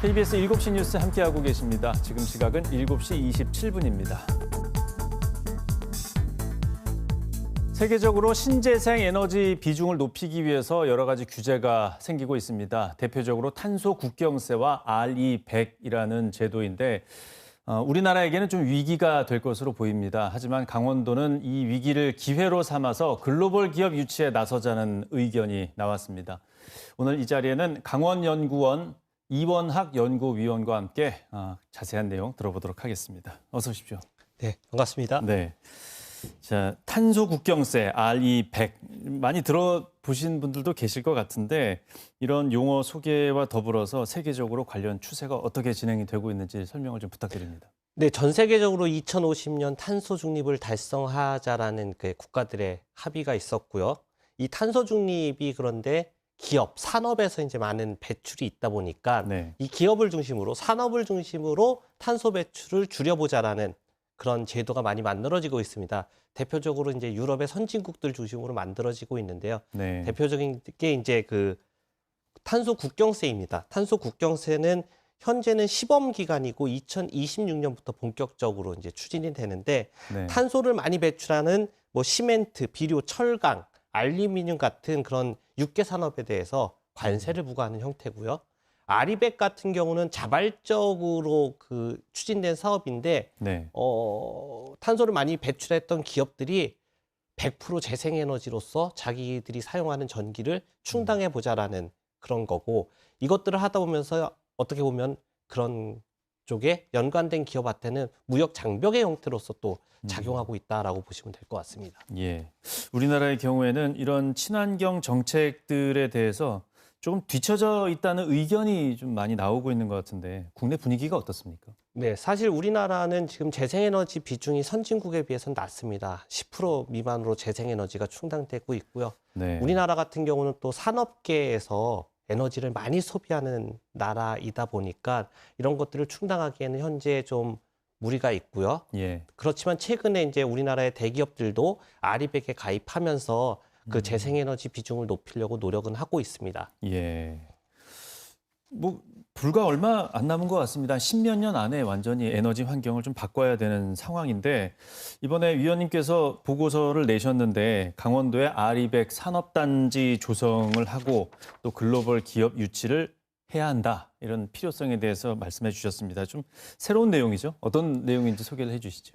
KBS 7시 뉴스 함께하고 계십니다. 지금 시각은 7시 27분입니다. 세계적으로 신재생 에너지 비중을 높이기 위해서 여러 가지 규제가 생기고 있습니다. 대표적으로 탄소 국경세와 RE100이라는 제도인데 우리나라에게는 좀 위기가 될 것으로 보입니다. 하지만 강원도는 이 위기를 기회로 삼아서 글로벌 기업 유치에 나서자는 의견이 나왔습니다. 오늘 이 자리에는 강원연구원 이원학 연구위원과 함께 자세한 내용 들어보도록 하겠습니다. 어서 오십시오. 네, 반갑습니다. 네. 자, 탄소 국경세 RE100 많이 들어보신 분들도 계실 것 같은데 이런 용어 소개와 더불어서 세계적으로 관련 추세가 어떻게 진행이 되고 있는지 설명을 좀 부탁드립니다. 네, 전 세계적으로 2050년 탄소 중립을 달성하자라는 그 국가들의 합의가 있었고요. 이 탄소 중립이 그런데 기업, 산업에서 이제 많은 배출이 있다 보니까 네. 이 기업을 중심으로 산업을 중심으로 탄소 배출을 줄여보자라는 그런 제도가 많이 만들어지고 있습니다. 대표적으로 이제 유럽의 선진국들 중심으로 만들어지고 있는데요. 네. 대표적인 게 이제 그 탄소 국경세입니다. 탄소 국경세는 현재는 시범 기간이고 2026년부터 본격적으로 이제 추진이 되는데 네. 탄소를 많이 배출하는 뭐 시멘트, 비료, 철강, 알루미늄 같은 그런 육개 산업에 대해서 관세를 부과하는 형태고요. 아리백 같은 경우는 자발적으로 그 추진된 사업인데 네. 탄소를 많이 배출했던 기업들이 100% 재생에너지로서 자기들이 사용하는 전기를 충당해 보자라는 그런 거고 이것들을 하다 보면서 어떻게 보면 그런 쪽에 연관된 기업한테는 무역 장벽의 형태로서 또 작용하고 있다라고 보시면 될 것 같습니다. 예. 우리나라의 경우에는 이런 친환경 정책들에 대해서 조금 뒤처져 있다는 의견이 좀 많이 나오고 있는 것 같은데 국내 분위기가 어떻습니까? 네, 사실 우리나라는 지금 재생에너지 비중이 선진국에 비해서는 낮습니다. 10% 미만으로 재생에너지가 충당되고 있고요. 네. 우리나라 같은 경우는 또 산업계에서 에너지를 많이 소비하는 나라이다 보니까 이런 것들을 충당하기에는 현재 좀 무리가 있고요. 예. 그렇지만 최근에 이제 우리나라의 대기업들도 아리백에 가입하면서 그 재생에너지 비중을 높이려고 노력은 하고 있습니다. 예. 뭐 불과 얼마 안 남은 것 같습니다. 10몇 년 안에 완전히 에너지 환경을 좀 바꿔야 되는 상황인데 이번에 위원님께서 보고서를 내셨는데 강원도에 RE100 산업단지 조성을 하고 또 글로벌 기업 유치를 해야 한다. 이런 필요성에 대해서 말씀해 주셨습니다. 좀 새로운 내용이죠. 어떤 내용인지 소개를 해 주시죠.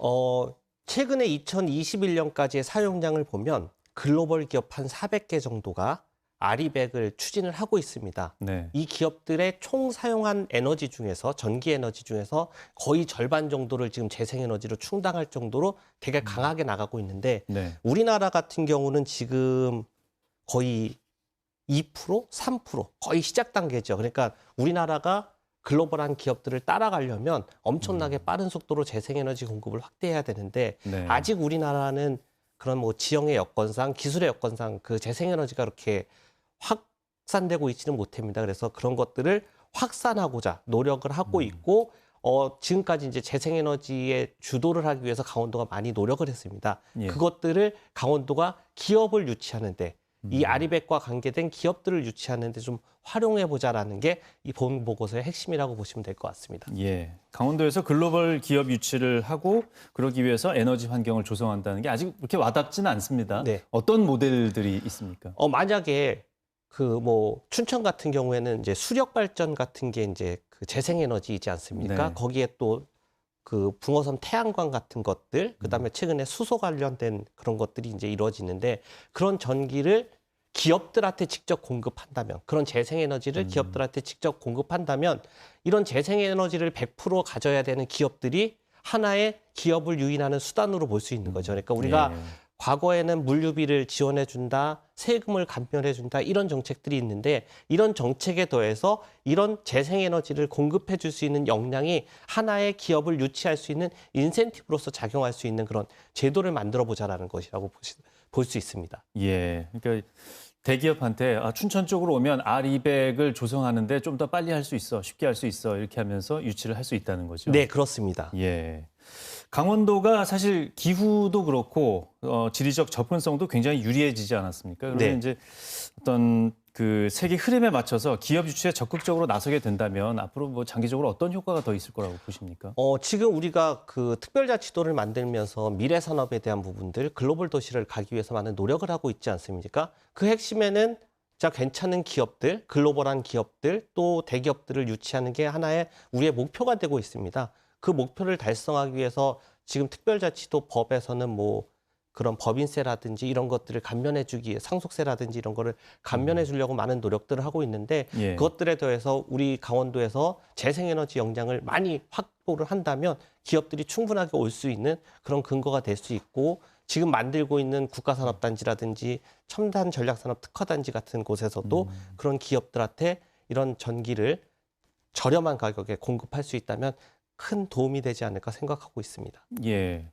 최근에 2021년까지의 사용량을 보면 글로벌 기업 한 400개 정도가 RE100을 추진을 하고 있습니다. 네. 이 기업들의 총 사용한 에너지 중에서 전기 에너지 중에서 거의 절반 정도를 지금 재생에너지로 충당할 정도로 되게 강하게 나가고 있는데 네. 우리나라 같은 경우는 지금 거의 2%, 3% 거의 시작 단계죠. 그러니까 우리나라가 글로벌한 기업들을 따라가려면 엄청나게 빠른 속도로 재생에너지 공급을 확대해야 되는데 네. 아직 우리나라는 그런 뭐 지형의 여건상, 기술의 여건상 그 재생에너지가 그렇게 확산되고 있지는 못합니다. 그래서 그런 것들을 확산하고자 노력을 하고 있고 지금까지 이제 재생에너지의 주도를 하기 위해서 강원도가 많이 노력을 했습니다. 예. 그것들을 강원도가 기업을 유치하는데 이 아리백과 관계된 기업들을 유치하는데 좀 활용해보자라는 게 이 본 보고서의 핵심이라고 보시면 될 것 같습니다. 예. 강원도에서 글로벌 기업 유치를 하고 그러기 위해서 에너지 환경을 조성한다는 게 아직 그렇게 와닿지는 않습니다. 네. 어떤 모델들이 있습니까? 만약에 그 뭐 춘천 같은 경우에는 이제 수력 발전 같은 게 이제 그 재생에너지이지 않습니까? 네. 거기에 또 그 붕어섬 태양광 같은 것들, 그다음에 최근에 수소 관련된 그런 것들이 이제 이루어지는데 그런 전기를 기업들한테 직접 공급한다면 그런 재생에너지를 기업들한테 직접 공급한다면 이런 재생에너지를 100% 가져야 되는 기업들이 하나의 기업을 유인하는 수단으로 볼 수 있는 거죠. 그러니까 우리가 예. 과거에는 물류비를 지원해준다, 세금을 감면해준다 이런 정책들이 있는데 이런 정책에 더해서 이런 재생에너지를 공급해 줄 수 있는 역량이 하나의 기업을 유치할 수 있는 인센티브로서 작용할 수 있는 그런 제도를 만들어보자라는 것이라고 볼 수 있습니다. 예. 그러니까 대기업한테 춘천 쪽으로 오면 RE100을 조성하는데 좀 더 빨리 할 수 있어, 쉽게 할 수 있어 이렇게 하면서 유치를 할 수 있다는 거죠. 네, 그렇습니다. 예. 강원도가 사실 기후도 그렇고 지리적 접근성도 굉장히 유리해지지 않았습니까? 그러면 네. 이제 어떤 그 세계 흐름에 맞춰서 기업 유치에 적극적으로 나서게 된다면 앞으로 뭐 장기적으로 어떤 효과가 더 있을 거라고 보십니까? 지금 우리가 그 특별자치도를 만들면서 미래 산업에 대한 부분들, 글로벌 도시를 가기 위해서 많은 노력을 하고 있지 않습니까? 그 핵심에는 진짜 괜찮은 기업들, 글로벌한 기업들, 또 대기업들을 유치하는 게 하나의 우리의 목표가 되고 있습니다. 그 목표를 달성하기 위해서 지금 특별자치도 법에서는 뭐 그런 법인세라든지 이런 것들을 감면해주기 위해 상속세라든지 이런 거를 감면해주려고 많은 노력들을 하고 있는데 예. 그것들에 더해서 우리 강원도에서 재생에너지 역량을 많이 확보를 한다면 기업들이 충분하게 올 수 있는 그런 근거가 될 수 있고 지금 만들고 있는 국가산업단지라든지 첨단 전략산업 특화단지 같은 곳에서도 그런 기업들한테 이런 전기를 저렴한 가격에 공급할 수 있다면 큰 도움이 되지 않을까 생각하고 있습니다. 예.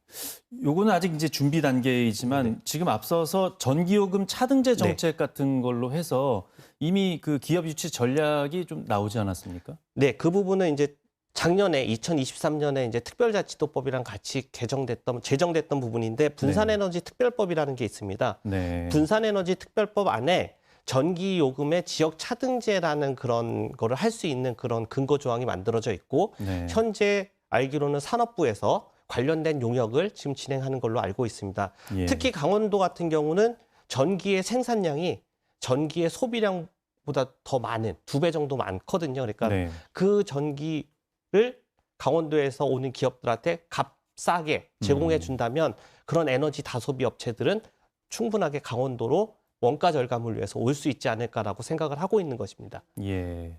요거는 아직 이제 준비 단계이지만 네. 지금 앞서서 전기요금 차등제 정책 같은 걸로 해서 이미 그 기업 유치 전략이 좀 나오지 않았습니까? 네, 그 부분은 이제 작년에 2023년에 이제 특별자치도법이랑 같이 제정됐던 부분인데 분산에너지 특별법이라는 게 있습니다. 네. 분산에너지 특별법 안에 전기요금의 지역 차등제라는 그런 거를 할 수 있는 그런 근거 조항이 만들어져 있고 네. 현재 알기로는 산업부에서 관련된 용역을 지금 진행하는 걸로 알고 있습니다. 예. 특히 강원도 같은 경우는 전기의 생산량이 전기의 소비량보다 더 많은 2배 정도 많거든요. 그러니까 네. 그 전기를 강원도에서 오는 기업들한테 값싸게 제공해 준다면 그런 에너지 다소비 업체들은 충분하게 강원도로 원가 절감을 위해서 올 수 있지 않을까라고 생각을 하고 있는 것입니다. 예.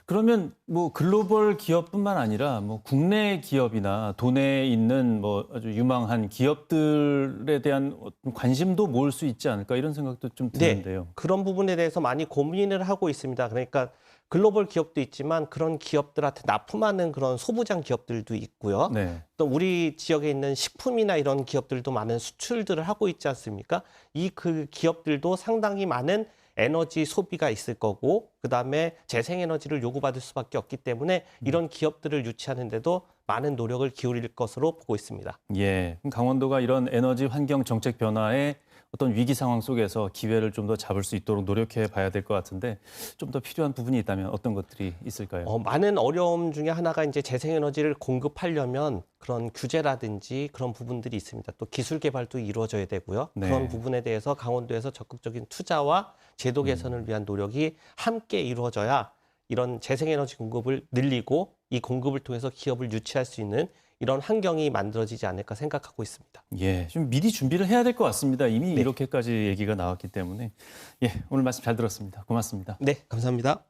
그러면 뭐 글로벌 기업뿐만 아니라 뭐 국내 기업이나 도내에 있는 뭐 아주 유망한 기업들에 대한 어떤 관심도 모을 수 있지 않을까 이런 생각도 좀 드는데요. 그런 부분에 대해서 많이 고민을 하고 있습니다. 그러니까 글로벌 기업도 있지만 그런 기업들한테 납품하는 그런 소부장 기업들도 있고요. 네. 또 우리 지역에 있는 식품이나 이런 기업들도 많은 수출들을 하고 있지 않습니까? 그 기업들도 상당히 많은 에너지 소비가 있을 거고 그다음에 재생에너지를 요구받을 수밖에 없기 때문에 이런 기업들을 유치하는 데도 많은 노력을 기울일 것으로 보고 있습니다. 예. 그럼 강원도가 이런 에너지 환경 정책 변화에 어떤 위기 상황 속에서 기회를 좀 더 잡을 수 있도록 노력해 봐야 될 것 같은데 좀 더 필요한 부분이 있다면 어떤 것들이 있을까요? 많은 어려움 중에 하나가 이제 재생에너지를 공급하려면 그런 규제라든지 그런 부분들이 있습니다. 또 기술 개발도 이루어져야 되고요. 네. 그런 부분에 대해서 강원도에서 적극적인 투자와 제도 개선을 위한 노력이 함께 이루어져야 이런 재생에너지 공급을 늘리고 이 공급을 통해서 기업을 유치할 수 있는 이런 환경이 만들어지지 않을까 생각하고 있습니다. 예, 좀 미리 준비를 해야 될 것 같습니다. 이미 이렇게까지 얘기가 나왔기 때문에. 예, 오늘 말씀 잘 들었습니다. 고맙습니다. 네, 감사합니다.